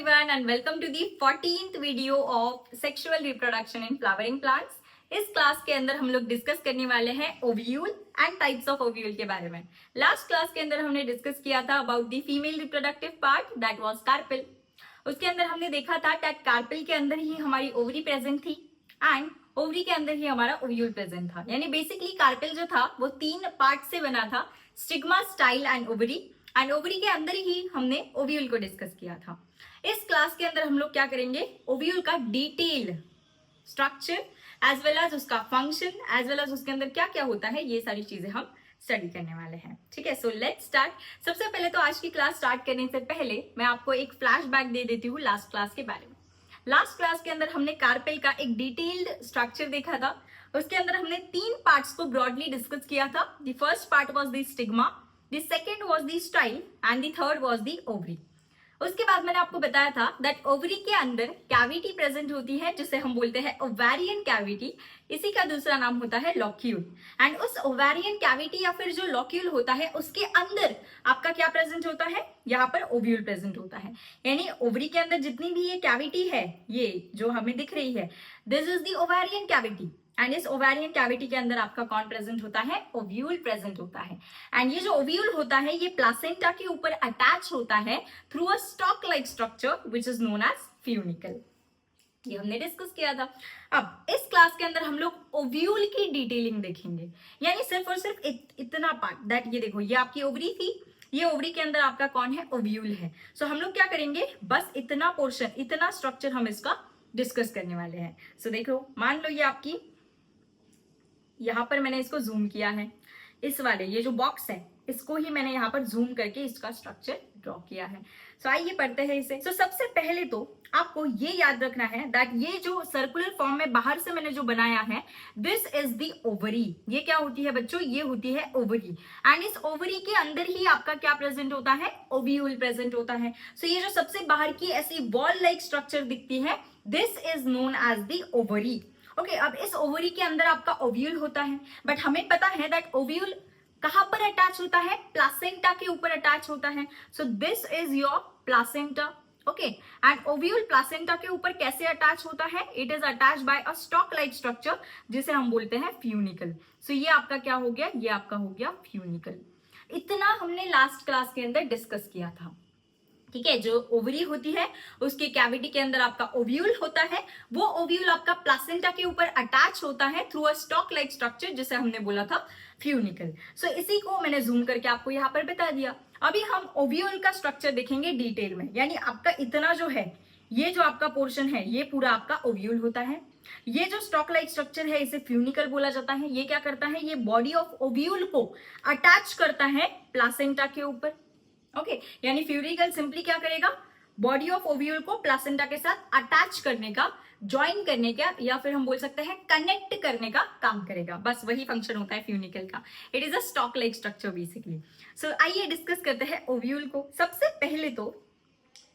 everyone and welcome to the 14th video of sexual reproduction in flowering plants। इस class के अंदर हम लोग डिस्कस करने वाले हैं ovule and types of ovule के बारे में। लास्ट क्लास के अंदर हमने डिस्कस किया था about the female reproductive part that was carpel. उसके अंदर हमने देखा था दैट कार्पेल के अंदर ही हमारी ओवरी प्रेजेंट थी एंड ओवरी के अंदर ही हमारा ओव्यूल प्रेजेंट था। यानी बेसिकली कार्पेल जो था वो 3 पार्ट से बना था, stigma, style and ovary. And ovary के अंदर ही हमने ओव्यूल को डिस्कस किया था। इस क्लास के अंदर हम लोग क्या करेंगे, ओव्यूल का detail structure as well as उसका फंक्शन एज वेल एज उसके अंदर क्या क्या होता है, ये सारी चीजें हम स्टडी करने वाले हैं। ठीक है, सो लेट्स स्टार्ट। सबसे पहले तो आज की क्लास स्टार्ट करने से पहले मैं आपको एक फ्लैशबैक दे देती हूँ लास्ट क्लास के बारे में। लास्ट क्लास के अंदर हमने कार्पेल का एक डिटेल्ड स्ट्रक्चर देखा था। उसके अंदर हमने 3 पार्ट्स को ब्रॉडली डिस्कस किया था। The first part was the stigma, the second was the style and the third was the ovary. उसके बाद मैंने आपको बताया था दैट ओवरी के अंदर कैविटी प्रेजेंट होती है जिसे हम बोलते हैं ओवेरियन कैविटी। इसी का दूसरा नाम होता है लॉक्यूल। एंड उस ओवेरियन कैविटी या फिर जो लॉक्यूल होता है उसके अंदर आपका क्या प्रेजेंट होता है, यहाँ पर ओव्यूल प्रेजेंट होता है। यानी ओवरी के अंदर जितनी भी ये कैविटी है, ये जो हमें दिख रही है, this is the ovarian cavity. And इस ओवेरियन कैविटी के अंदर आपका कौन प्रेजेंट होता है, ओव्यूल प्रेजेंट होता है। एंड ये जो ओव्यूल होता है ये प्लासेंटा के ऊपर अटैच होता है through a stalk like structure which is known as funicle. ये हमने डिस्कस किया था। अब इस क्लास के अंदर हम लोग ओव्यूल की डिटेलिंग देखेंगे, यानी सिर्फ और सिर्फ इतना पार्ट दैट ये देखो, ये आपकी ओवरी थी, ये ओवरी के अंदर आपका कौन है, ओव्यूल है। सो हम लोग क्या करेंगे, बस इतना पोर्शन, इतना स्ट्रक्चर हम इसका डिस्कस करने वाले हैं। सो देखो, मान लो ये आपकी, यहां पर मैंने इसको जूम किया है, इस वाले ये जो बॉक्स है इसको ही मैंने यहाँ पर जूम करके इसका स्ट्रक्चर ड्रॉ किया है। सो आइए पढ़ते हैं इसे। सो सबसे पहले तो आपको ये याद रखना है दैट ये जो सर्कुलर फॉर्म में बाहर से मैंने जो बनाया है, दिस इज द ओवरी। ये क्या होती है बच्चों, ये होती है ओवरी। एंड इस ओवरी के अंदर ही आपका क्या प्रेजेंट होता है, ओव्यूल प्रेजेंट होता है। सो ये जो सबसे बाहर की ऐसी बॉल लाइक स्ट्रक्चर दिखती है, this is known as the ovary. Okay, अब इस ओवरी के अंदर आपका ओव्यूल होता है, बट हमें पता है दैट ओव्यूल कहां पर अटैच होता है, प्लासेंटा के ऊपर अटैच होता है। So this is your placenta. Okay, and ovule placenta के ऊपर कैसे अटैच होता है, it is attach bye a stalk like structure जिसे हम बोलते हैं फ्यूनिकल। सो ये आपका क्या हो गया, ये आपका हो गया फ्यूनिकल। इतना हमने लास्ट क्लास के अंदर डिस्कस किया था। ठीक है, जो ओवरी होती है उसके कैविटी के अंदर आपका ओव्यूल होता है, वो ओव्यूल आपका प्लासेंटा के ऊपर अटैच होता है through a stalk like structure जिसे हमने बोला था फ्यूनिकल। सो इसी को मैंने जूम करके आपको यहाँ पर बता दिया। अभी हम ओव्यूल का स्ट्रक्चर देखेंगे डिटेल में। यानी आपका इतना जो है, ये जो आपका पोर्शन है, ये पूरा आपका ओव्यूल होता है। ये जो स्टॉक लाइक स्ट्रक्चर है इसे फ्यूनिकल बोला जाता है। ये क्या करता है, ये बॉडी ऑफ ओव्यूल को अटैच करता है प्लासेंटा के ऊपर। ओके, यानी फ्यूनिकल सिंपली क्या करेगा, बॉडी ऑफ ओव्यूल को प्लासेंटा के साथ अटैच करने का, ज्वाइन करने का, या फिर हम बोल सकते हैं कनेक्ट करने का काम करेगा। बस वही फंक्शन होता है फ्यूनिकल का। It is a stalk like structure basically. So आइए डिस्कस करते हैं ओव्यूल को। सबसे पहले तो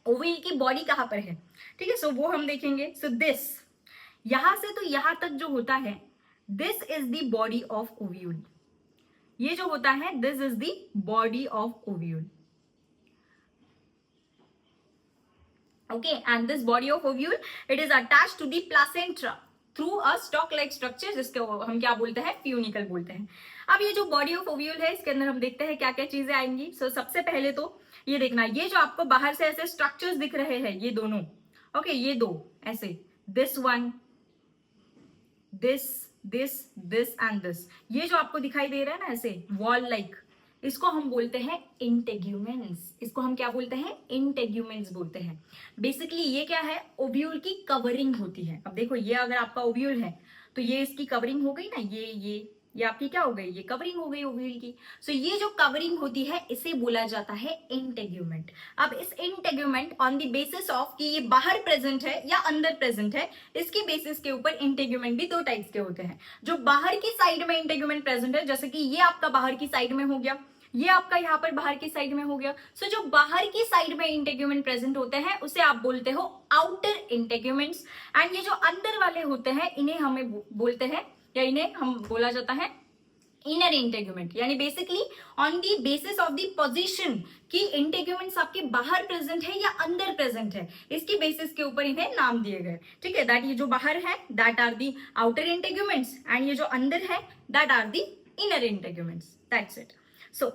ओव्यूल की बॉडी कहां पर है, ठीक है, सो वो हम देखेंगे। सो दिस, यहां से तो यहां तक जो होता है, this is the body of ovule. ये जो होता है, this is the body of ovule. Okay, and this body of ovule, it is attached to the placenta through a stalk-like structure जिसको हम क्या बोलते हैं, फ्यूनिकल बोलते हैं। अब ये जो बॉडी ऑफ ओव्यूल है इसके अंदर हम देखते हैं क्या क्या चीजें आएंगी। सो सबसे पहले तो ये देखना, ये जो आपको बाहर से ऐसे स्ट्रक्चर्स दिख रहे हैं, ये दोनों, ओके, ये दो ऐसे, this one, this this this and this, ये जो आपको दिखाई दे रहा है ना ऐसे वॉल लाइक, इसको हम बोलते हैं इंटेग्यूमेंट्स। इसको हम क्या बोलते हैं, इंटेग्यूमेंट्स बोलते हैं। बेसिकली ये क्या है, ओव्यूल की कवरिंग होती है। अब देखो, ये अगर आपका ओव्यूल है तो ये इसकी कवरिंग हो गई ना, ये आपकी क्या हो गई, ये कवरिंग हो गई ओव्यूल की। सो ये जो कवरिंग होती है इसे बोला जाता है इंटेग्यूमेंट। अब इस integument on the basis of कि ये बाहर प्रेजेंट है या अंदर प्रेजेंट है, इसके बेसिस के ऊपर इंटेग्यूमेंट भी 2 टाइप्स के होते हैं। जो बाहर की साइड में इंटेग्यूमेंट प्रेजेंट है, जैसे कि ये आपका बाहर की साइड में हो गया, ये आपका यहाँ पर बाहर की साइड में हो गया। सो जो बाहर की साइड में इंटेग्यूमेंट प्रेजेंट होते हैं उसे आप बोलते हो आउटर इंटेग्यूमेंट्स। एंड ये जो अंदर वाले होते हैं इन्हें हमें बोलते हैं, या इन्हें हम बोला जाता है इनर इंटेग्यूमेंट, यानी basically on the basis of the position कि इंटेग्यूमेंट्स आपके बाहर प्रेजेंट है या अंदर प्रेजेंट है, इसकी बेसिस के ऊपर इन्हें नाम दिए गए। ठीक है, दैट ये जो बाहर है that are the outer integuments and ये जो अंदर है that are the inner integuments, that's it. So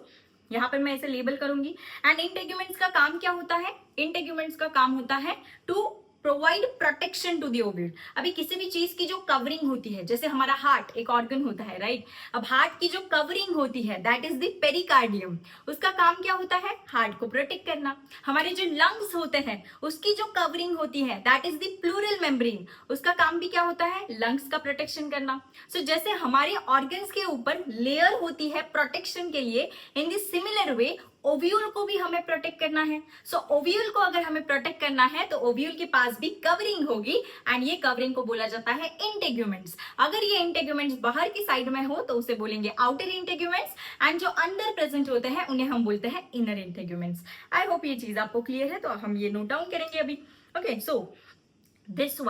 यहां पर मैं इसे लेबल करूंगी। एंड इंटेग्यूमेंट्स का काम क्या होता है? इंटेग्यूमेंट्स का काम होता है to provide protection to the ovule. अभी किसी भी चीज की जो कवरिंग होती है, जैसे हमारा हार्ट एक ऑर्गन होता है, राइट? अब हार्ट की जो कवरिंग होती है दैट इज द पेरिकार्डियम, उसका काम क्या होता है? हार्ट को प्रोटेक्ट करना। हमारे जो लंग्स होते हैं उसकी जो कवरिंग होती है that is the pleural membrane, उसका काम भी क्या होता है? लंग्स का प्रोटेक्शन करना। सो जैसे हमारे ऑर्गन्स के ऊपर लेयर होती है प्रोटेक्शन के लिए, in the similar way ovule को भी हमें प्रोटेक्ट करना है। सो ओव्यूल को अगर हमें प्रोटेक्ट करना है तो ओव्यूल के पास भी कवरिंग होगी एंड ये कवरिंग को बोला जाता है इंटेग्यूमेंट्स। अगर ये इंटेग्यूमेंट्स बाहर की साइड में हो तो उसे बोलेंगे आउटर इंटेग्यूमेंट्स एंड जो अंदर प्रेजेंट होते हैं उन्हें हम बोलते हैं इनर इंटेग्यूमेंट्स। आई होप ये चीज आपको क्लियर है, तो हम ये नोट डाउन करेंगे अभी। Okay, so this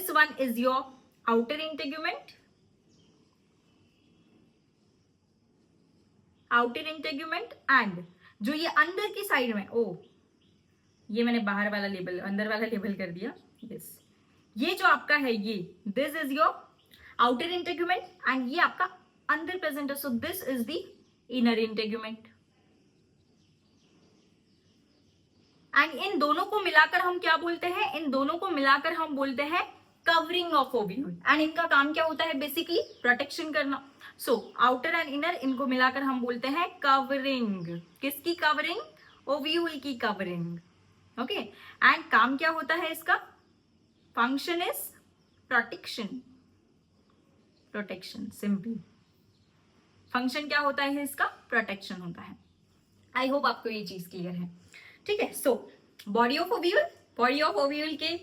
one is your outer integument, outer integument, and जो ये अंदर की साइड में, ये मैंने बाहर वाला लेबल अंदर वाला लेबल कर दिया, यस। ये जो आपका है ये this is your outer integument and ये आपका अंदर प्रेजेंट है, so this is the inner integument. And in दोनों को मिलाकर हम क्या बोलते हैं? इन दोनों को मिलाकर हम बोलते हैं कवरिंग ऑफ ओव्यूल। एंड इनका काम क्या होता है? बेसिकली प्रोटेक्शन करना। सो आउटर एंड इनर, इनको मिलाकर हम बोलते हैं कवरिंग। किसकी कवरिंग? ओव्यूल की कवरिंग। ओके, एंड काम क्या होता है इसका? Function is protection, protection simply. Function क्या होता है इसका? प्रोटेक्शन होता है। आई होप आपको ये चीज क्लियर है। ठीक है, सो body of ovule, body of ovule के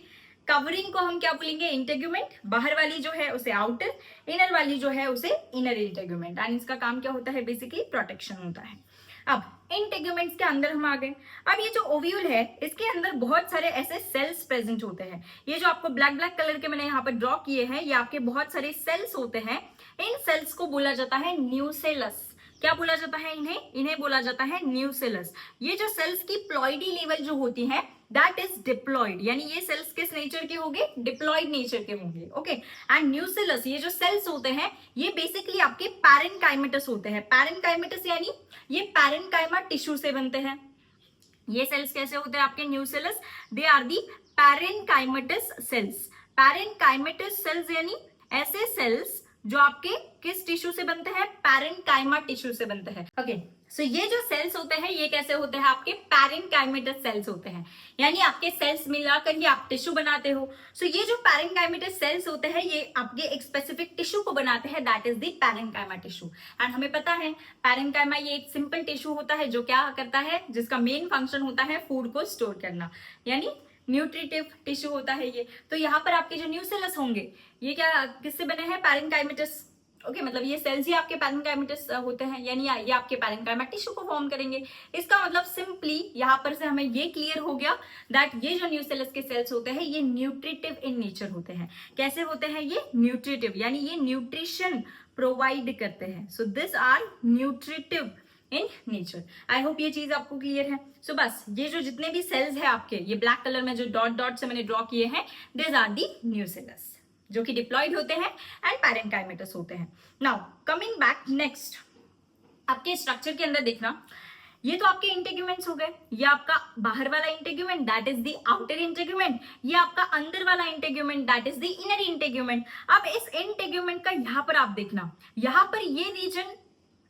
कवरिंग को हम क्या बोलेंगे? इंटेग्यूमेंट। बाहर वाली जो है उसे आउटर, इनर वाली जो है उसे इनर इंटेग्यूमेंट। एंड इसका काम क्या होता है? बेसिकली प्रोटेक्शन होता है। अब इंटेग्यूमेंट्स के अंदर हम आ गए। अब ये जो ओव्यूल है इसके अंदर बहुत सारे ऐसे सेल्स प्रेजेंट होते हैं। ये जो आपको ब्लैक ब्लैक कलर के मैंने यहाँ पर ड्रॉ किए हैं, ये आपके बहुत सारे सेल्स होते हैं। इन सेल्स को बोला जाता है न्यूसेलस। क्या बोला जाता है इन्हें? इन्हें बोला जाता है न्यूसेलस। ये जो सेल्स की प्लॉइडी लेवल जो होती है दैट इज डिप्लॉइड, यानी ये सेल्स किस नेचर के होंगे? डिप्लॉइड नेचर के होंगे। ओके, एंड न्यूसेलस ये जो सेल्स होते हैं ये बेसिकली आपके पैरेनकाइमेटस होते हैं। पैरेनकाइमेटस यानी ये पैरेनकाइमा टिश्यू से बनते हैं। ये सेल्स कैसे होते हैं आपके? Nucellus, they are the parenchymatous cells. Parenchymatous cells यानी ऐसे सेल्स जो आपके किस टिश्यू से बनते हैं? पैरेनकाइमा टिश्यू से बनते हैं। ओके, सो ये जो सेल्स होते हैं ये कैसे होते हैं? आपके पैरेनकाइमेटस सेल्स होते हैं, यानी आपके सेल्स मिलाकर ही आप टिश्यू बनाते हो। सो ये जो पैरेनकाइमेटस सेल्स होते हैं ये आपके एक स्पेसिफिक टिश्यू को बनाते हैं, that is the parenchyma tissue. And हमें पता है पैरेनकाइमा ये एक सिंपल टिश्यू होता है जो क्या करता है? जिसका मेन फंक्शन होता है फूड को स्टोर करना, यानी न्यूट्रिटिव टिश्यू होता है ये। तो यहाँ पर आपके जो न्यूसेलस होंगे ये क्या किससे बने हैं? पैरेनकाइमेटस। ओके, मतलब ये सेल्स ही आपके पैरेनकाइमेटस होते हैं, यानी ये आपके पैरेनकाइमा टिश्यू को फॉर्म करेंगे। इसका मतलब सिंपली यहाँ पर से हमें ये क्लियर हो गया दैट ये जो न्यूसेलस के सेल्स होते हैं ये न्यूट्रिटिव इन नेचर होते हैं। कैसे होते हैं ये? न्यूट्रिटिव, यानी ये न्यूट्रिशन प्रोवाइड करते हैं। So this are nutritive in nature. I hope ये चीज आपको क्लियर है। सो बस ये जो जितने भी सेल्स है आपके, ये ब्लैक कलर में जो डॉट डॉट से मैंने ड्रॉ किए हैं, दिस आर दी न्यूसेलस जो कि डिप्लॉइड होते हैं एंड पैरेनकाइमेटस होते हैं। नाउ कमिंग बैक नेक्स्ट, आपके स्ट्रक्चर के अंदर देखना, ये तो आपके इंटेग्यूमेंट्स हो गए। ये आपका बाहर वाला integument that is the outer integument, ये आपका अंदर वाला integument that is the inner integument. अब इस इंटेग्यूमेंट का यहाँ पर आप देखना, यहाँ पर ये रीजन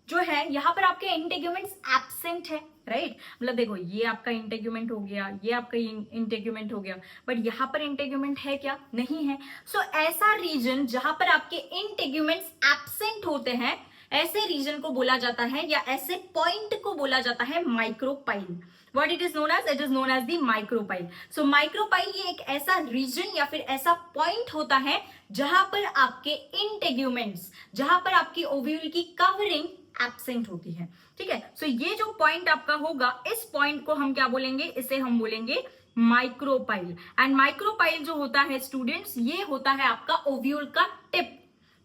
जो है यहाँ पर आपके इंटेग्यूमेंट्स एब्सेंट है, राइट? मतलब देखो ये आपका इंटेग्यूमेंट हो गया, ये आपका इंटेग्यूमेंट हो गया, बट यहाँ पर इंटेग्यूमेंट है क्या? नहीं है। सो ऐसा रीजन जहां पर आपके इंटेग्यूमेंट्स एब्सेंट होते हैं, ऐसे रीजन को बोला जाता है या ऐसे पॉइंट को बोला जाता है micropyle. What it is known as? It is known as the micropyle. So micropyle ये एक ऐसा रीजन या फिर ऐसा पॉइंट होता है जहां पर आपके इंटेग्यूमेंट्स, जहां पर आपकी ओव्यूल की कवरिंग एब्सेंट होती है। ठीक है, सो ये जो पॉइंट आपका होगा इस पॉइंट को हम क्या बोलेंगे? इसे हम बोलेंगे माइक्रोपाइल। एंड माइक्रोपाइल जो होता है स्टूडेंट्स, ये होता है आपका ओव्यूल का टिप।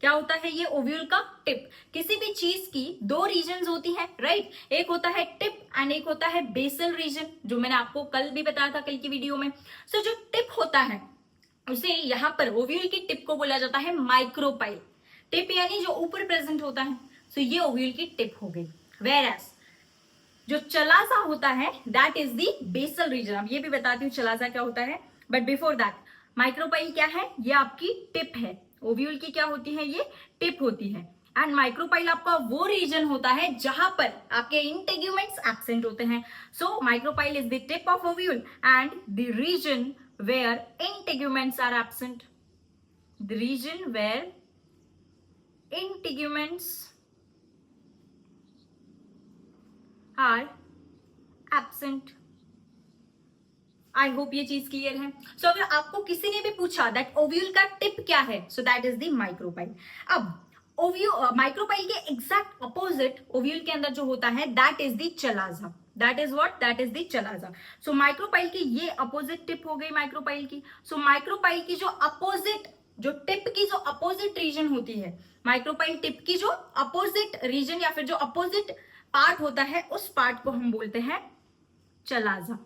क्या होता है ये ओव्यूल का टिप। किसी भी चीज की दो रीजन होती है, राइट, एक होता है टिप एंड एक होता है बेसल रीजन, जो मैंने आपको कल भी बताया था कल की वीडियो में। सो जो टिप होता है उसे यहाँ पर ओव्यूल की टिप को बोला जाता है माइक्रोपाइल। टिप यानी जो ऊपर प्रेजेंट होता है, सो ये ओव्यूल की टिप हो गई। वेयरएज जो चलाजा होता है that is the basal region. अब ये भी बताती हूँ चलाजा क्या होता है, बट बिफोर दैट माइक्रोपाइल क्या है, ये आपकी टिप है। ओव्यूल की क्या होती है, ये टिप होती है। एंड माइक्रोपाइल आपका वो रीजन होता है जहां पर आपके इंटेग्यूमेंट्स एब्सेंट होते हैं। So micropyle is the tip of ovule and the region where integuments are absent. The region where integuments are absent. I hope ये चीज क्लियर है। सो अगर आपको किसी ने भी पूछा दैट ओव्यूल का टिप क्या है, so that is the micropyle. अब माइक्रोपाइल के एग्जैक्ट अपोजिट ओव्यूल के अंदर जो होता है that is the chalaza. That is what, that is the chalaza. So micropyle की ये अपोजिट टिप हो गई माइक्रोपाइल की। सो माइक्रोपाइल की जो अपोजिट, जो टिप की जो अपोजिट रीजन होती है, माइक्रोपाइल टिप की जो अपोजिट रीजन या फिर जो अपोजिट पार्ट होता है, उस पार्ट को हम बोलते हैं चलाजा।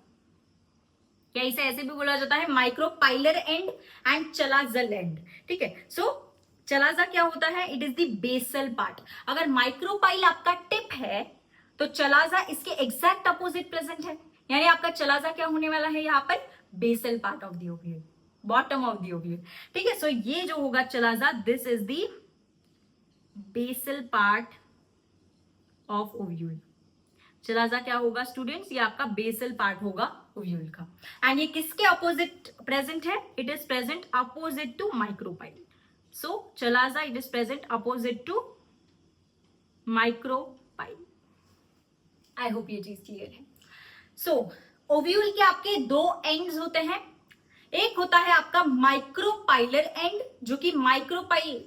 या इसे ऐसे भी बोला जाता है micropylar and end chalazal end. ठीक है, सो चलाजा क्या होता है, it is the basal part. अगर माइक्रोपाइल आपका टिप है तो चलाजा इसके एग्जैक्ट अपोजिट प्रेजेंट है, यानी आपका चलाजा क्या होने वाला है यहाँ पर, basal part of the ovule, bottom of the ovule. ठीक है, सो ये जो होगा chalaza, this is the basal part of ovule. Chalaza क्या होगा स्टूडेंट्स, ये आपका बेसल पार्ट होगा ओव्यूल का। एंड ये किसके अपोजिट प्रेजेंट है, it is present opposite to micropyle. So chalaza it is present opposite to micropyle. I hope ये चीज क्लियर है। सो ओव्यूल के आपके दो एंड्स होते हैं, एक होता है आपका माइक्रोपाइलर एंड जो कि माइक्रोपाइल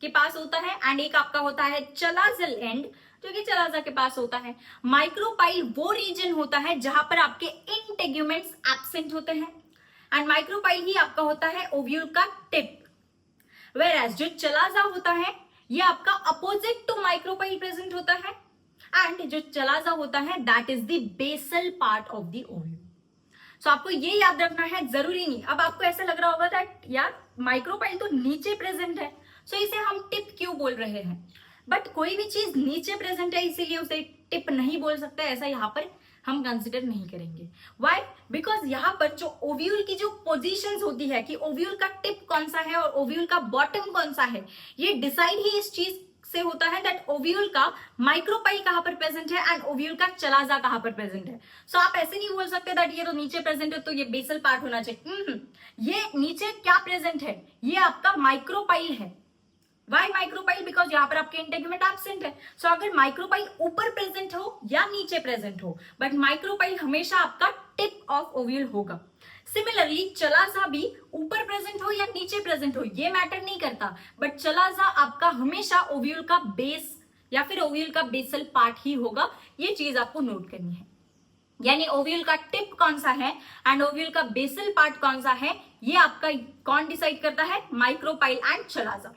के पास होता है, एंड एक आपका होता है चलाजल एंड जो कि चलाजा के पास होता है। माइक्रोपाइल वो रीजन होता है जहां पर आपके इंटेग्यूमेंट्स एब्सेंट होते हैं, एंड माइक्रोपाइल ही आपका होता है ओव्यूल का टिप। वेयरएज जो चलाजा होता है ये आपका अपोजिट टू माइक्रोपाइल प्रेजेंट होता है, एंड जो चलाजा होता है that is the basal part of the ovule. So आपको ये याद रखना है, जरूरी नहीं। अब आपको ऐसा लग रहा होगा दैट यार माइक्रोपाइल तो नीचे प्रेजेंट है, सो इसे हम टिप क्यों बोल रहे हैं, बट कोई भी चीज नीचे प्रेजेंट है इसीलिए उसे टिप नहीं बोल सकते, ऐसा यहाँ पर हम कंसिडर नहीं करेंगे। व्हाई, बिकॉज यहाँ पर जो ओव्यूल की जो पोजीशंस होती है कि ओव्यूल का टिप कौन सा है और ओव्यूल का बॉटम कौन सा है, ये डिसाइड ही इस चीज से होता है दैट ओव्यूल का माइक्रोपाइल कहां पर प्रेजेंट है एंड ओव्यूल का चलाजा कहां पर प्रेजेंट है। सो आप ऐसे नहीं बोल सकते दैट ये तो नीचे प्रेजेंट है तो ये बेसल पार्ट होना चाहिए। ये नीचे क्या प्रेजेंट है, ये आपका माइक्रोपाइल है। वाई माइक्रोपाइल, बिकॉज यहाँ पर आपके इंटेग्यूमेंट एब्सेंट है। सो अगर माइक्रोपाइल ऊपर प्रेजेंट हो या नीचे प्रेजेंट हो, बट माइक्रोपाइल हमेशा आपका टिप ऑफ ओव्यूल होगा। सिमिलरली चलाजा भी ऊपर प्रेजेंट हो या नीचे प्रेजेंट हो ये मैटर नहीं करता, बट चलाजा आपका हमेशा ओव्यूल का बेस या फिर ओव्यूल का बेसल पार्ट ही होगा। ये चीज आपको नोट करनी है, यानी ओव्यूल का टिप कौन सा है एंड ओव्यूल का बेसल पार्ट कौन सा है, ये आपका कौन डिसाइड करता है, माइक्रोपाइल एंड चलाजा।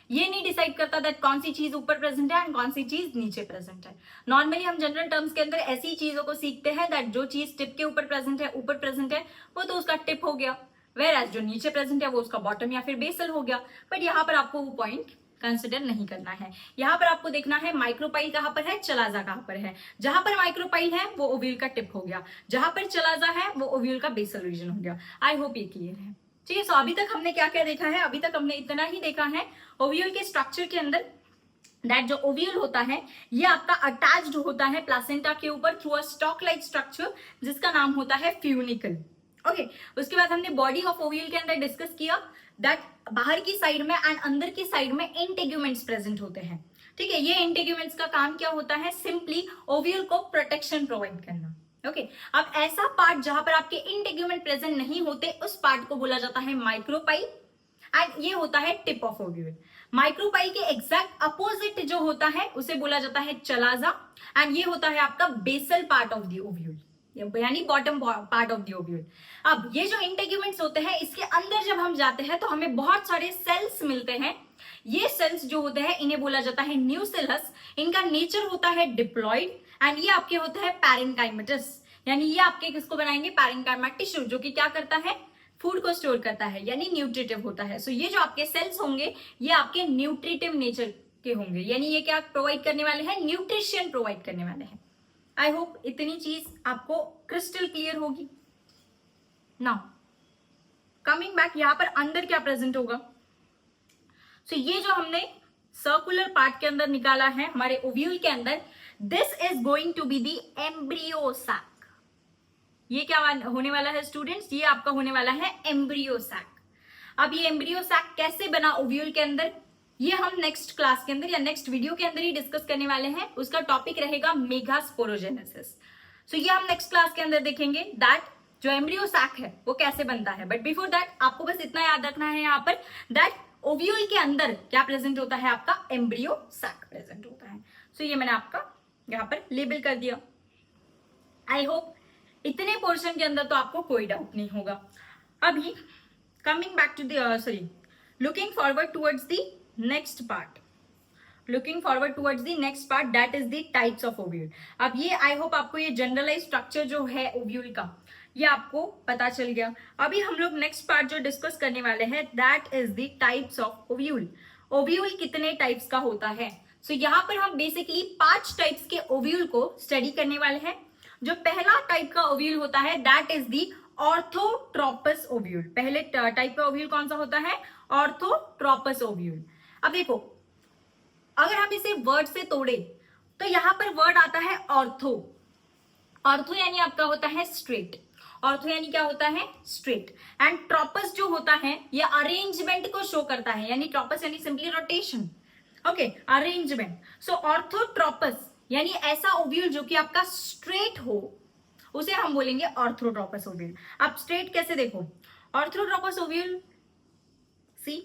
ये नहीं डिसाइड करता दैट कौन सी चीज ऊपर प्रेजेंट है एंड कौन सी चीज नीचे प्रेजेंट है। नॉर्मली हम जनरल टर्म्स के अंदर ऐसी चीजों को सीखते हैं दैट जो चीज टिप के ऊपर प्रेजेंट है वो तो उसका टिप हो गया, वेयर जो नीचे प्रेजेंट है वो उसका बॉटम या फिर बेसल हो गया। बट यहाँ पर आपको वो पॉइंट कंसिडर नहीं करना है। यहाँ पर आपको देखना है माइक्रोपाइल कहां पर है, चलाजा कहां पर है। जहां पर माइक्रोपाइल है वो ओव्यूल का टिप हो गया, जहां पर चलाजा है वो ओव्यूल का बेसल रीजन हो गया। आई होप ये क्लियर है। ठीक है, सो अभी तक हमने क्या क्या देखा है, अभी तक हमने इतना ही देखा है ओव्यूल के स्ट्रक्चर के अंदर दैट जो ओव्यूल होता है ये आपका अटैच्ड होता है प्लासेंटा के ऊपर through a stalk like structure जिसका नाम होता है फ्यूनिकल। ओके, उसके बाद हमने बॉडी ऑफ ओव्यूल के अंदर डिस्कस किया दैट बाहर की साइड में एंड अंदर की साइड में इंटेग्यूमेंट्स प्रेजेंट होते हैं। ठीक है, ये इंटेग्यूमेंट्स का काम क्या होता है, सिंपली ओव्यूल को प्रोटेक्शन प्रोवाइड करना। ओके, अब ऐसा पार्ट जहां पर आपके इंटेग्यूमेंट प्रेजेंट नहीं होते उस पार्ट को बोला जाता है माइक्रोपाइल एंड ये होता है टिप ऑफ ओव्यूल। माइक्रोपाइल के एग्जैक्ट अपोजिट जो होता है उसे बोला जाता है चलाजा एंड ये होता है आपका basal part of the ovule. यानी bottom part of the ovule. अब ये जो इंटेग्यूमेंट्स होते हैं, इसके अंदर जब हम जाते हैं तो हमें बहुत सारे सेल्स मिलते हैं। ये सेल्स जो होते हैं इन्हें बोला जाता है न्यूसेलस। इनका नेचर होता है डिप्लॉइड एंड ये आपके होता है पैरेन्काइमेटस, यानी ये आपके किसको बनाएंगे, पैरेन्काइमा टिश्यू, जो कि क्या करता है, फूड को स्टोर करता है, यानी न्यूट्रिटिव होता है। सो ये जो आपके सेल्स होंगे ये आपके न्यूट्रिटिव नेचर के होंगे, यानी ये क्या प्रोवाइड करने वाले हैं, न्यूट्रिशन प्रोवाइड करने वाले हैं। आई होप इतनी चीज आपको क्रिस्टल क्लियर होगी। नाउ कमिंग बैक, यहां पर अंदर क्या प्रेजेंट होगा। सो ये जो हमने सर्कुलर पार्ट के अंदर निकाला है हमारे ओव्यूल के अंदर, this is going to be the embryo sac. ये क्या होने वाला है स्टूडेंट्स, ये आपका होने वाला है एम्ब्रियो सैक। अब ये एम्ब्रियो सैक कैसे बना ओव्यूल के अंदर, ये हम नेक्स्ट क्लास के अंदर या नेक्स्ट वीडियो के अंदर ही डिस्कस करने वाले हैं। उसका टॉपिक रहेगा मेगास्पोरोजेनेसिस। सो ये हम नेक्स्ट क्लास के अंदर देखेंगे दैट जो एम्ब्रियो सैक है वो कैसे बनता है। बट बिफोर दैट आपको बस इतना याद रखना है यहाँ पर दैट ओव्यूल के अंदर क्या प्रेजेंट होता है, आपका एम्ब्रियो सैक प्रेजेंट होता है। सो ये मैंने आपका यहाँ पर लेबल कर दिया। आई होप इतने पोर्शन के अंदर तो आपको कोई डाउट नहीं होगा। अभी coming back to the looking forward towards the next part, looking forward towards the next part that is the types of ovule. अब ये आई होप आपको ये जनरलाइज स्ट्रक्चर जो है ओव्यूल का ये आपको पता चल गया। अभी हम लोग नेक्स्ट पार्ट जो डिस्कस करने वाले हैं that is the types of ovule. Ovule कितने टाइप्स का होता है। सो यहाँ पर हम बेसिकली 5 टाइप्स के ओव्यूल को स्टडी करने वाले हैं। जो पहला टाइप का ओव्यूल होता है that is the orthotropous ovule. पहले टाइप का ओव्यूल कौन सा होता है, ऑर्थोट्रोपस ओव्यूल। अब देखो अगर हम इसे वर्ड से तोड़े तो यहां पर वर्ड आता है ऑर्थो। ऑर्थो यानी आपका होता है स्ट्रेट, ऑर्थो यानी क्या होता है, स्ट्रेट। एंड ट्रोपस जो होता है ये अरेंजमेंट को शो करता है, यानी ट्रोपस यानी सिंपली रोटेशन, ओके, अरेंजमेंट। सो ऑर्थोट्रोपस यानी ऐसा ओव्यूल जो कि आपका स्ट्रेट हो उसे हम बोलेंगे ऑर्थोट्रोपस ओव्यूल। आप स्ट्रेट कैसे देखो, ऑर्थोट्रोपस ओव्यूल सी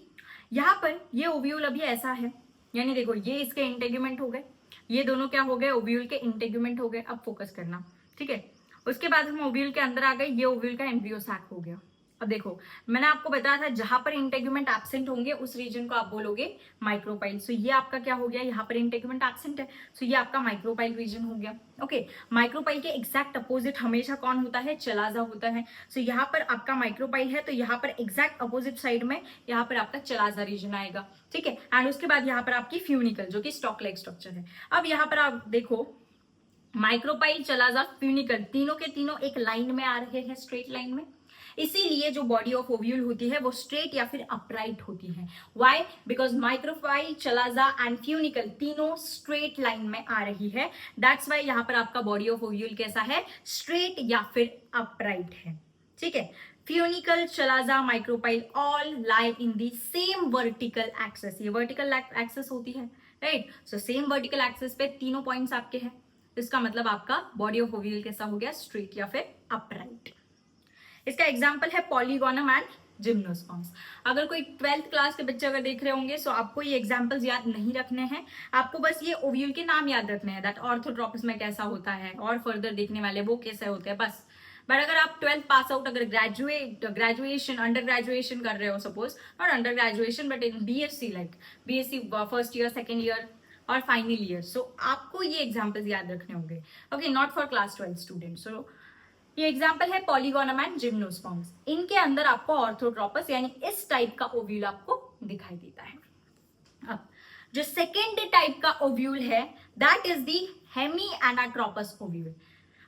यहां पर ये ओव्यूल अभी ऐसा है, यानी देखो ये इसके इंटेग्यूमेंट हो गए, ये दोनों क्या हो गए, ओव्यूल के इंटेग्यूमेंट हो गए। अब फोकस करना, ठीक है। उसके बाद हम ओव्यूल के अंदर आ गए, ये ओव्यूल का एम्ब्रियो सैक हो गया। अब देखो मैंने आपको बताया था जहां पर इंटेग्यूमेंट एब्सेंट होंगे उस रीजन को आप बोलोगे माइक्रोपाइल। सो ये आपका क्या हो गया, यहाँ पर इंटेग्यूमेंट एब्सेंट है, सो ये आपका माइक्रोपाइल रीजन हो गया। ओके, माइक्रोपाइल के एग्जैक्ट अपोजिट हमेशा कौन होता है, चलाजा होता है। सो यहाँ पर आपका माइक्रोपाइल है तो यहाँ पर एग्जैक्ट अपोजिट साइड में यहाँ पर आपका चलाजा रीजन आएगा, ठीक है। एंड उसके बाद यहाँ पर आपकी फ्यूनिकल जो कि स्टॉक लाइक स्ट्रक्चर है। अब यहाँ पर आप देखो माइक्रोपाइल, चलाजा, फ्यूनिकल तीनों के तीनों एक लाइन में आ रहे हैं, स्ट्रेट लाइन में। इसीलिए जो बॉडी ऑफ ओव्यूल होती है वो स्ट्रेट या फिर अपराइट होती है। Why, because micropyle, chalaza and funicle तीनों स्ट्रेट लाइन में आ रही है। दैट्स वाई यहाँ पर आपका बॉडी ऑफ ओव्यूल कैसा है, स्ट्रेट या फिर अपराइट है, ठीक है। Funicle, chalaza, micropyle all lie in the same vertical access. ये वर्टिकल एक्सेस होती है, right. So same vertical access पे तीनों पॉइंट्स आपके हैं, इसका मतलब आपका बॉडी ऑफ ओव्यूल कैसा हो गया, स्ट्रेट या फिर अपराइट। इसका एग्जाम्पल है पॉलीगोनम एंड जिम्नोस्पर्म्स। अगर कोई 12th क्लास के बच्चे अगर देख रहे होंगे सो आपको ये एग्जाम्पल्स याद नहीं रखने हैं, आपको बस ये ओव्यूल के नाम याद रखने हैं दैट ऑर्थोट्रोपस में कैसा होता है और फर्दर देखने वाले वो कैसे होते हैं बस। बट अगर आप 12th पास आउट, अगर ग्रेजुएशन, अंडर ग्रेजुएशन कर रहे हो, suppose not under graduation but in BSc, like BSc first year, second year और फाइनल ईयर, सो आपको ये एग्जाम्पल्स याद रखने होंगे, okay, not for class 12 student. So ये एग्जाम्पल है पॉलीगोनम एंड जिम्नोस्पर्म्स। इनके अंदर आपको ऑर्थोट्रोपस यानी इस टाइप का ओव्यूल आपको दिखाई देता है। अब जो सेकेंड टाइप का ओव्यूल है that is the hemianatropous ovule.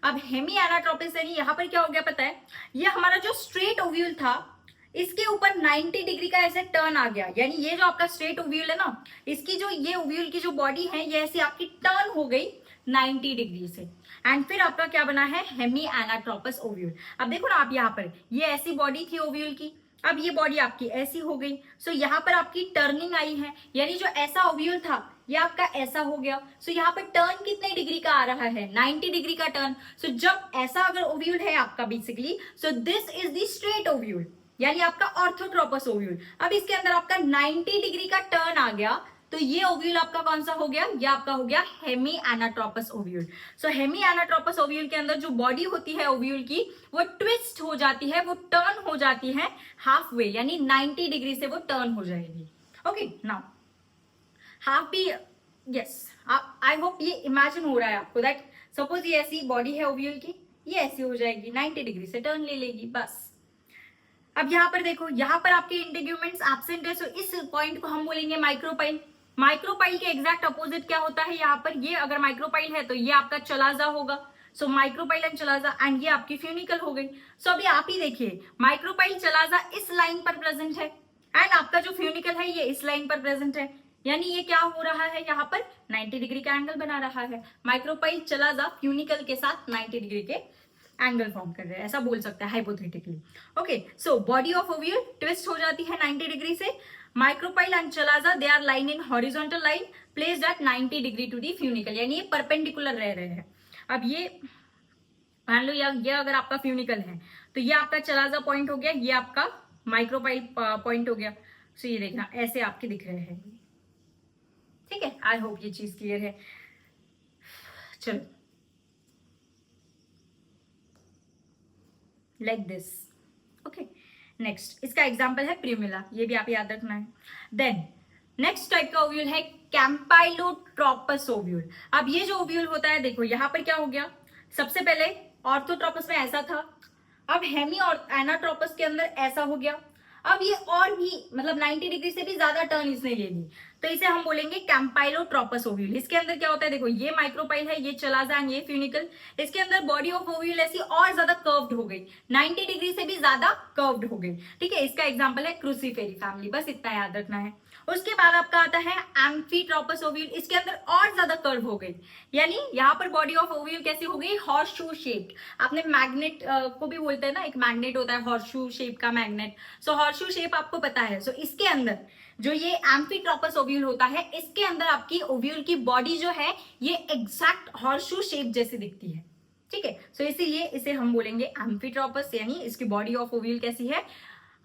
अब हेमी एनाट्रोपस यानी यहाँ पर क्या हो गया पता है, ये हमारा जो स्ट्रेट ओव्यूल था इसके ऊपर 90 डिग्री का ऐसे टर्न आ गया, यानी ये जो आपका स्ट्रेट ओव्यूल है ना, इसकी जो ये ओव्यूल की जो बॉडी है ये ऐसी आपकी टर्न हो गई 90 डिग्री से, एंड फिर आपका क्या बना है, हेमी एनाट्रोपस ओव्यूल। अब देखो ना आप यहाँ पर ये ऐसी बॉडी थी ओव्यूल की, अब ये बॉडी आपकी ऐसी हो गई। सो यहाँ पर आपकी टर्निंग आई है, यानी जो ऐसा ओव्यूल था ये आपका ऐसा हो गया। सो यहाँ पर टर्न कितने डिग्री का आ रहा है, 90 डिग्री का टर्न। सो जब ऐसा अगर ओव्यूल है आपका basically, so this is the straight ovule यानी आपका ऑर्थोट्रोपस ओव्यूल। अब इसके अंदर आपका 90 डिग्री का टर्न आ गया, तो ये ओव्यूल आपका कौन सा हो गया, ये आपका हो गया हेमी एनाट्रोपस ओव्यूल। सो हेमी एनाट्रोपस ओव्यूल के अंदर जो बॉडी होती है ओव्यूल की वो ट्विस्ट हो जाती है, वो टर्न हो जाती है हाफ वे, यानी 90 डिग्री से वो टर्न हो जाएगी। ओके, नाउ हाफ भी, यस, आई होप ये इमेजिन हो रहा है आपको दैट सपोज ये ऐसी बॉडी है ओव्यूल की, ये ऐसी हो जाएगी, 90 डिग्री से टर्न ले लेगी बस। अब यहाँ पर देखो, यहाँ पर आपके इंटीग्यूमेंट्स एब्सेंट है, सो इस पॉइंट को हम बोलेंगे माइक्रोपाइल। माइक्रोपाइल के एग्जैक्ट अपोजिट क्या होता है यहाँ पर, ये अगर माइक्रोपाइल है तो ये आपका चलाजा होगा। सो माइक्रोपाइल एंड चलाजा, एंड ये आपकी फ्यूनिकल हो गई। सो अभी आप ही देखिए, माइक्रोपाइल चलाजा इस लाइन पर प्रेजेंट है एंड आपका जो फ्यूनिकल है ये इस लाइन पर प्रेजेंट है, यानी ये क्या हो रहा है, यहाँ पर 90 डिग्री का एंगल बना रहा है। माइक्रोपाइल चलाजा फ्यूनिकल के साथ 90 डिग्री के एंगल फॉर्म कर रहे हैं, ऐसा बोल सकता है hypothetically. Okay, so body of ovule twist हो जाती है 90 डिग्री से। Micropyle and chalaza they are line in horizontal line placed at 90 degree to the funicle, यानी ये परपेंडिकुलर रह रहे हैं। अब ये मान लो ये अगर आपका फ्यूनिकल है तो ये आपका चलाजा पॉइंट हो गया, ये आपका माइक्रोपाइल पॉइंट हो गया। सो ये देखना ऐसे आपके दिख रहे हैं, ठीक है। आई होप ये चीज क्लियर है। चलो, लाइक दिस। ओके, नेक्स्ट इसका एग्जांपल है प्रीमिला, ये भी आप याद रखना है। देन नेक्स्ट टाइप का ओव्यूल है कैंपाइलोट्रोपस ओव्यूल। अब ये जो ओव्यूल होता है, देखो यहाँ पर क्या हो गया, सबसे पहले ऑर्थोट्रोपस में ऐसा था, अब हेमी और एनाट्रोपस के अंदर ऐसा हो गया। अब ये और भी मतलब 90 डिग्री से भी ज्यादा टर्न इसने ले ली, तो इसे हम बोलेंगे कैंपाइलोट्रोपस ओव्यूल। इसके अंदर क्या होता है, देखो ये माइक्रोपाइल है, ये चलाजा एंड ये फ्यूनिकल। इसके अंदर बॉडी ऑफ ओव्यूल ऐसी और ज्यादा कर्व्ड हो गई, 90 डिग्री से भी ज्यादा कर्व्ड हो गई, ठीक है। इसका एग्जांपल है क्रूसीफेरी फैमिली, बस इतना याद रखना है। उसके बाद आपका आता है एम्फीट्रोपस ओव्यूल। इसके अंदर और ज्यादा कर्व हो गई, यानी यहाँ पर बॉडी ऑफ ओव्यूल कैसी हो गई, हॉर्स शू शेप्ड। आपने मैग्नेट को भी बोलते हैं ना, एक मैग्नेट होता है हॉर्स शू शेप का मैग्नेट। सो हॉर्स शू शेप आपको पता है। सो इसके अंदर जो ये एम्फीट्रोपस ओव्यूल होता है, इसके अंदर आपकी ओव्यूल की बॉडी जो है ये एग्जैक्ट हॉर्स शू शेप जैसी दिखती है, ठीक है। सो इसीलिए इसे हम बोलेंगे एम्फीट्रोपस, यानी इसकी बॉडी ऑफ ओव्यूल कैसी है,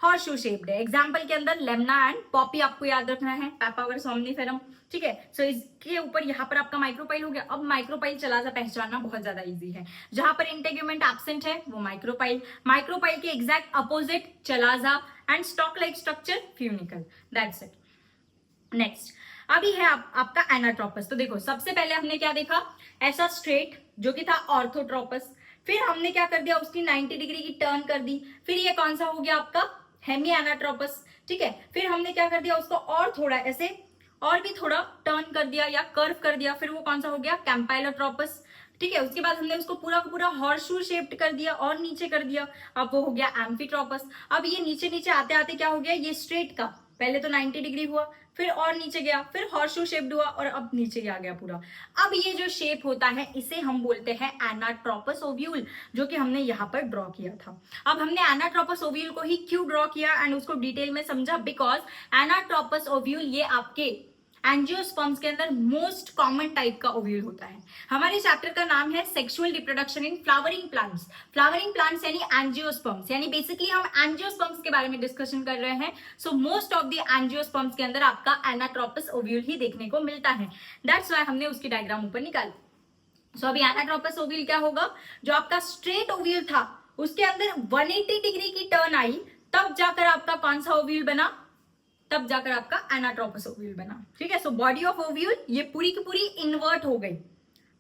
हॉर्स शू शेप्ड है। एग्जाम्पल के अंदर लेमना एंड पॉपी आपको याद रखना है, पैपावर सोमनिफेरम, ठीक है। सो इसके ऊपर यहाँ पर आपका माइक्रोपाइल हो गया। अब माइक्रोपाइल चलाजा पहचानना बहुत ज्यादा इजी है, जहां पर इंटेग्यूमेंट एब्सेंट है वो माइक्रोपाइल, माइक्रोपाइल के exact opposite chalaza and stock like structure funicle, that's it. Next अभी है आपका एनाट्रोपस। तो देखो सबसे पहले हमने क्या देखा, ऐसा स्ट्रेट जो कि था ऑर्थोट्रोपस, फिर हमने क्या कर दिया, उसकी 90 डिग्री की टर्न कर दी, फिर ये कौन सा हो गया आपका हेमी एनाट्रोपस, ठीक है। फिर हमने क्या कर दिया, उसको और थोड़ा ऐसे और भी थोड़ा टर्न कर दिया या कर्व कर दिया, फिर वो कौन सा हो गया कैंपाइलोट्रोपस, ठीक है। उसके बाद हमने उसको पूरा का पूरा हॉर्सशू शेप्ड कर दिया और नीचे कर दिया, अब वो हो गया एम्फीट्रोपस। अब ये नीचे नीचे आते आते क्या हो गया, ये स्ट्रेट का पहले तो 90 डिग्री हुआ, फिर और नीचे गया, फिर हॉर्सशू शेप्ड हुआ और अब नीचे आ गया पूरा। अब ये जो शेप होता है इसे हम बोलते हैं एनाट्रोपस ओव्यूल, जो कि हमने यहाँ पर ड्रॉ किया था। अब हमने एनाट्रोपस ओव्यूल को ही क्यों ड्रॉ किया एंड उसको डिटेल में समझा, बिकॉज एनाट्रोपस ओव्यूल ये आपके एंजियोस्पर्म्स के अंदर मोस्ट कॉमन टाइप का ओव्यूल होता है। हमारे चैप्टर का नाम है sexual reproduction in flowering plants. Flowering plants यानी एंजियोस्पर्म्स, यानी बेसिकली हम एंजियोस्पर्म्स के बारे में डिस्कशन कर रहे हैं। So most of the angiosperms के अंदर आपका एनाट्रोपस ओव्यूल ही देखने को मिलता है, दैट्स व्हाई हमने उसकी डायग्राम ऊपर निकाली। सो अभी एनाट्रोपस ओव्यूल क्या होगा, जो आपका स्ट्रेट ओव्यूल था उसके अंदर 180 डिग्री की टर्न आई, तब जाकर आपका कौन सा ओव्यूल बना, तब जाकर आपका एनाट्रोपस ओव्यूल बना, ठीक है। सो बॉडी ऑफ ओव्यूल ये पूरी की पूरी इन्वर्ट हो गई,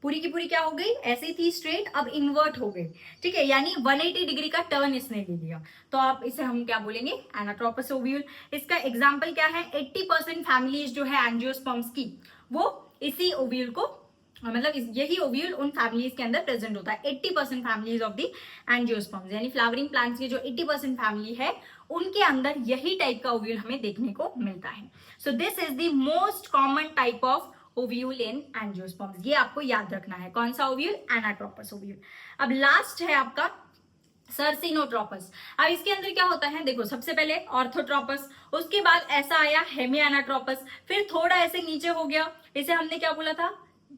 पूरी की पूरी क्या हो गई, ऐसी थी स्ट्रेट, अब इन्वर्ट हो गई, ठीक है, यानी 180 डिग्री का टर्न इसने ले लिया। तो आप इसे हम क्या बोलेंगे, एनाट्रोपस ओव्यूल। इसका एग्जाम्पल क्या है, 80% फैमिलीज जो है एंजियोस्पर्म्स की वो इसी ओव्यूल को, मतलब यही ओव्यूल उन फैमिलीज के अंदर प्रेजेंट होता है। 80% फैमिलीज ऑफ द एंजियोस्पर्म्स, यानी फ्लावरिंग प्लांट्स की जो 80% फैमिली है उनके अंदर यही टाइप का ओव्यूल हमें देखने को मिलता है। So this is the most common type of ovule in angiosperms, ये आपको याद रखना है। कौन सा ओव्यूल, एनाट्रोपस ओव्यूल। अब लास्ट है आपका सर्सिनोट्रोपस। अब इसके अंदर क्या होता है, देखो सबसे पहले ऑर्थोट्रोपस, उसके बाद ऐसा आया हेमी एनाट्रोपस, फिर थोड़ा ऐसे नीचे हो गया, इसे हमने क्या बोला था,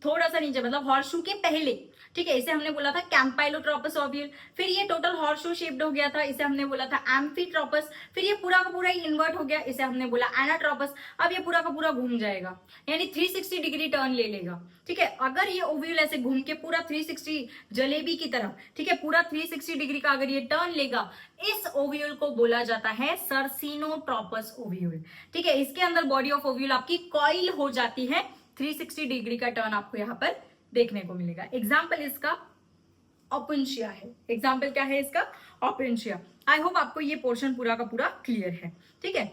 थोड़ा सा नीचे, मतलब हॉर्सशू के पहले, ठीक है, इसे हमने बोला था कैंपाइलोट्रोपस ओव्यूल। फिर ये टोटल हॉर्सशू शेप्ड हो गया था, इसे हमने बोला था एम्फीट्रोपस। फिर ये पूरा का पूरा इन्वर्ट हो गया, इसे हमने बोला एनाट्रोपस। अब ये पूरा का पूरा घूम जाएगा, यानी 360 डिग्री टर्न ले लेगा, ठीक है। अगर ये ओव्यूल ऐसे घूम के पूरा 360 जलेबी की तरह, ठीक है, पूरा 360 डिग्री का अगर ये टर्न लेगा, इस ओव्यूल को बोला जाता है सर्सिनोट्रोपस ओव्यूल, ठीक है। इसके अंदर बॉडी ऑफ ओव्यूल आपकी कॉइल हो जाती है, 360 डिग्री का टर्न आपको यहाँ पर देखने को मिलेगा। एग्जाम्पल इसका ओपेंशिया है। एग्जाम्पल क्या है इसका? ओपेंशिया। आई होप आपको ये पोर्शन पूरा का पूरा क्लियर है, ठीक है।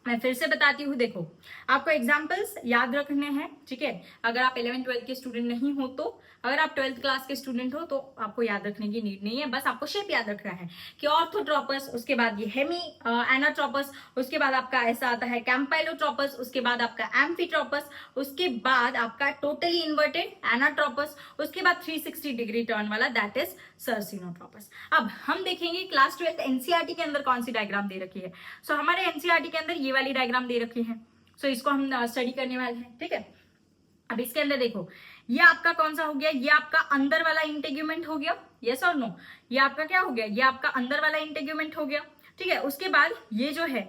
मैं फिर से बताती हूँ, देखो आपको एग्जाम्पल्स याद रखने हैं, ठीक है। अगर आप 11th 12th के स्टूडेंट नहीं हो तो, अगर आप 12th क्लास के स्टूडेंट हो तो आपको याद रखने की नीड नहीं है, बस आपको शेप याद रखना है कि ऑर्थोट्रोपस, उसके बाद ये हेमी एनाट्रोपस, उसके बाद आपका ऐसा आता है कैंपाइलोट्रोपस, उसके बाद आपका एम्फीट्रोपस, उसके बाद आपका टोटली इन्वर्टेड एनाट्रोपस, उसके बाद 360 डिग्री टर्न वाला दैट इज सर्सिनोट्रोपस। अब हम देखेंगे क्लास 12th एनसीईआरटी के अंदर कौन सी डायग्राम दे रखी है। सो हमारे एनसीईआरटी के अंदर ये वाली डायग्राम दे रखी है, सो इसको हम स्टडी करने वाले हैं, ठीक है। अब इसके अंदर देखो, ये आपका कौन सा हो गया, ये आपका अंदर वाला इंटेग्यूमेंट हो गया, यस और नो, ये आपका क्या हो गया, ये आपका अंदर वाला इंटेग्यूमेंट हो गया, ठीक है। उसके बाद ये जो है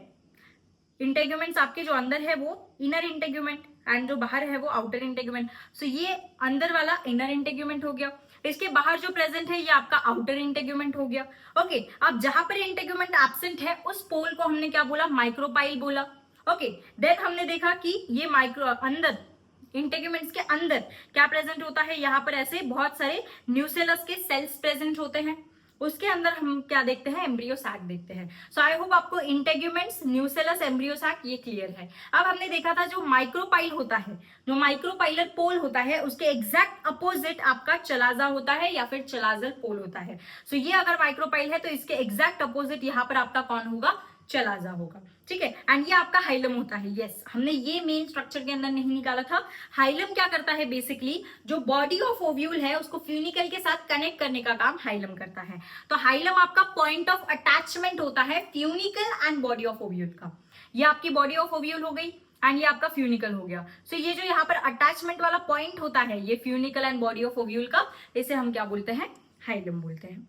इंटेग्यूमेंट्स आपके जो अंदर है वो इनर इंटेग्यूमेंट, एंड जो बाहर है वो आउटर इंटेग्यूमेंट। सो ये अंदर वाला इनर इंटेग्यूमेंट हो गया, इसके बाहर जो प्रेजेंट है ये आपका आउटर इंटेग्यूमेंट हो गया, ओके। अब जहां पर इंटेग्यूमेंट एब्सेंट है उस पोल को हमने क्या बोला, माइक्रोपाइल बोला, ओके। देन हमने देखा कि ये माइक्रो अंदर इंटेग्यूमेंट्स के अंदर क्या प्रेजेंट होता है, यहाँ पर ऐसे बहुत सारे न्यूसेलस के सेल्स प्रेजेंट होते हैं, उसके अंदर हम क्या देखते हैं, एम्ब्रियो सैक देखते हैं। सो आई होप आपको इंटेग्यूमेंट्स, न्यूसेलस, एम्ब्रियो सैक ये क्लियर है। अब हमने देखा था जो माइक्रोपाइल होता है, जो माइक्रोपाइलर पोल होता है, उसके एग्जैक्ट अपोजिट आपका चलाजा होता है या फिर चलाजर पोल होता है। सो ये अगर माइक्रोपाइल है तो इसके एग्जैक्ट अपोजिट यहाँ पर आपका कौन होगा, चलाजा होगा, ठीक है। एंड ये आपका हाइलम होता है, यस, हमने ये मेन स्ट्रक्चर के अंदर नहीं निकाला था। हाइलम क्या करता है, बेसिकली जो बॉडी ऑफ ओव्यूल है उसको फ्यूनिकल के साथ कनेक्ट करने का काम हाइलम करता है। तो हाइलम आपका पॉइंट ऑफ अटैचमेंट होता है funicle and body of ovule का। ये आपकी बॉडी ऑफ ओव्यूल हो गई एंड ये आपका फ्यूनिकल हो गया। सो ये जो यहाँ पर अटैचमेंट वाला पॉइंट होता है, ये funicle and body of ovule का, इसे हम क्या बोलते हैं, हाइलम बोलते हैं।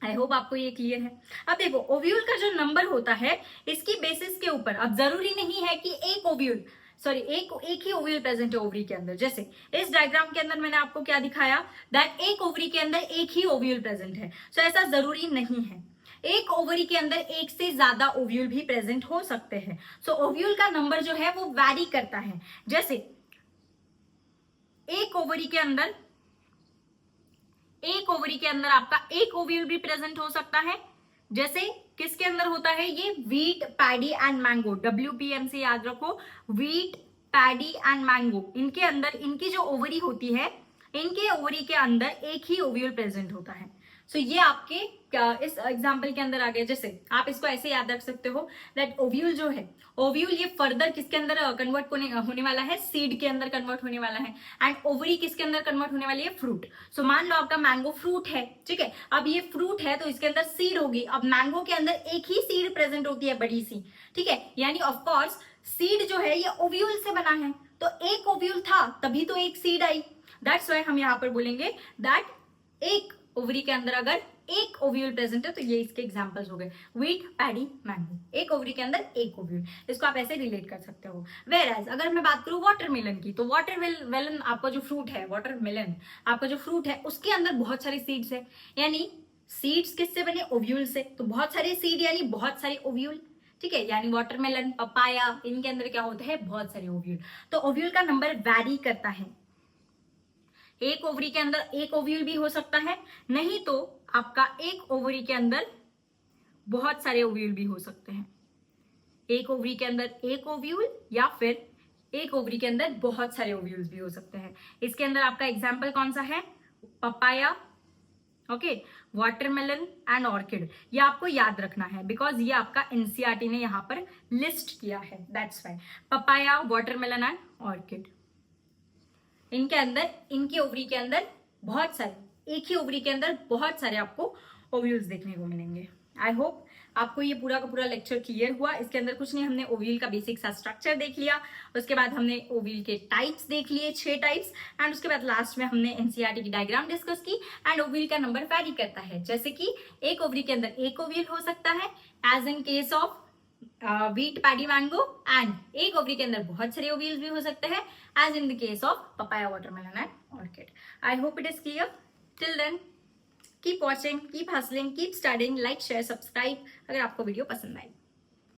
आई होप आपको ये क्लियर है। अब देखो ओव्यूल का जो नंबर होता है इसकी बेसिस के ऊपर, अब जरूरी नहीं है कि एक ओव्यूल, सॉरी एक ही ओव्यूल प्रेजेंट है ओवरी के अंदर। जैसे इस डायग्राम के अंदर मैंने आपको क्या दिखाया, दैट एक ओवरी के अंदर एक ही ओव्यूल प्रेजेंट है। सो ऐसा जरूरी नहीं है, एक ओवरी के अंदर एक से ज्यादा ओव्यूल भी प्रेजेंट हो सकते हैं। सो ओव्यूल का नंबर जो है वो वैरी करता है। जैसे एक ओवरी के अंदर आपका एक ओव्यूल भी प्रेजेंट हो सकता है। जैसे किसके अंदर होता है, ये wheat, paddy and mango, WPM से याद रखो, व्हीट, पैडी एंड मैंगो, इनके अंदर इनकी जो ओवरी होती है, इनके ओवरी के अंदर एक ही ओव्यूल प्रेजेंट होता है। सो ये आपके इस एग्जाम्पल के अंदर आ गया। जैसे आप इसको ऐसे याद रख सकते हो दैट ओव्यूल जो है, ओव्यूल ये फर्दर किसके अंदर कन्वर्ट होने वाला है, सीड के अंदर कन्वर्ट होने वाला है। एंड ओवरी किसके अंदर कन्वर्ट होने वाली है, फ्रूट। सो मान लो आपका मैंगो फ्रूट है, ठीक है। अब ये फ्रूट है तो इसके अंदर सीड होगी। अब मैंगो के अंदर एक ही सीड प्रेजेंट होती है, बड़ी सी, ठीक है। यानी ऑफकोर्स सीड जो है ये ओव्यूल से बना है, तो एक ओव्यूल था तभी तो एक सीड आई। दैट्स वाई हम यहाँ पर बोलेंगे दैट एक ओवरी के अंदर अगर एक ओव्यूल प्रेजेंट है तो ये इसके एग्जांपल्स हो गए, व्हीट, पैडी, मैंगो। एक ओवरी के अंदर एक ओव्यूल, इसको आप ऐसे रिलेट कर सकते हो। वेयर एज अगर मैं बात करूं वाटरमेलन की, तो वाटरमेलन आपका जो फ्रूट है, वाटरमेलन आपका जो फ्रूट है उसके अंदर बहुत सारी सीड्स है। यानी सीड्स किससे बने, ओव्यूल से। तो बहुत सारे सीड यानी बहुत सारे ओव्यूल, ठीक है। यानी वाटरमेलन, पपाया, इनके अंदर क्या होता है, बहुत सारे ओव्यूल। तो ओव्यूल का नंबर वैरी करता है। एक ओवरी के अंदर एक ओव्यूल भी हो सकता है, नहीं तो आपका एक ओवरी के अंदर बहुत सारे ओव्यूल भी हो सकते हैं। एक ओवरी के अंदर एक ओव्यूल या फिर एक ओवरी के अंदर बहुत सारे ओव्यूल्स भी हो सकते हैं। इसके अंदर आपका एग्जाम्पल कौन सा है, papaya, okay, watermelon and orchid. ये आपको याद रखना है बिकॉज ये आपका एनसीईआरटी ने यहाँ पर लिस्ट किया है, that's why. Papaya, watermelon and orchid, इनके अंदर, इनकी ओवरी के अंदर बहुत सारे, एक ही ओवरी के अंदर बहुत सारे आपको ओव्यूल्स देखने को मिलेंगे। आई होप आपको ये पूरा का पूरा लेक्चर क्लियर हुआ। इसके अंदर कुछ नहीं, हमने ओव्यूल का बेसिक सा स्ट्रक्चर देख लिया, उसके बाद हमने ओव्यूल के टाइप्स देख लिए 6 टाइप्स, एंड उसके बाद लास्ट में हमने एनसीईआरटी की डायग्राम डिस्कस की। एंड ओव्यूल का नंबर वैरी करता है, जैसे कि एक ओवरी के अंदर एक ओव्यूल हो सकता है as in case of wheat paddy mango, and एक ओवरी के अंदर बहुत सारे ओव्यूल्स भी हो सकते हैं as in the case of papaya, watermelon and orchid. I hope it is clear. Till then keep watching, keep hustling, keep studying, like, share, subscribe अगर आपको वीडियो पसंद आए।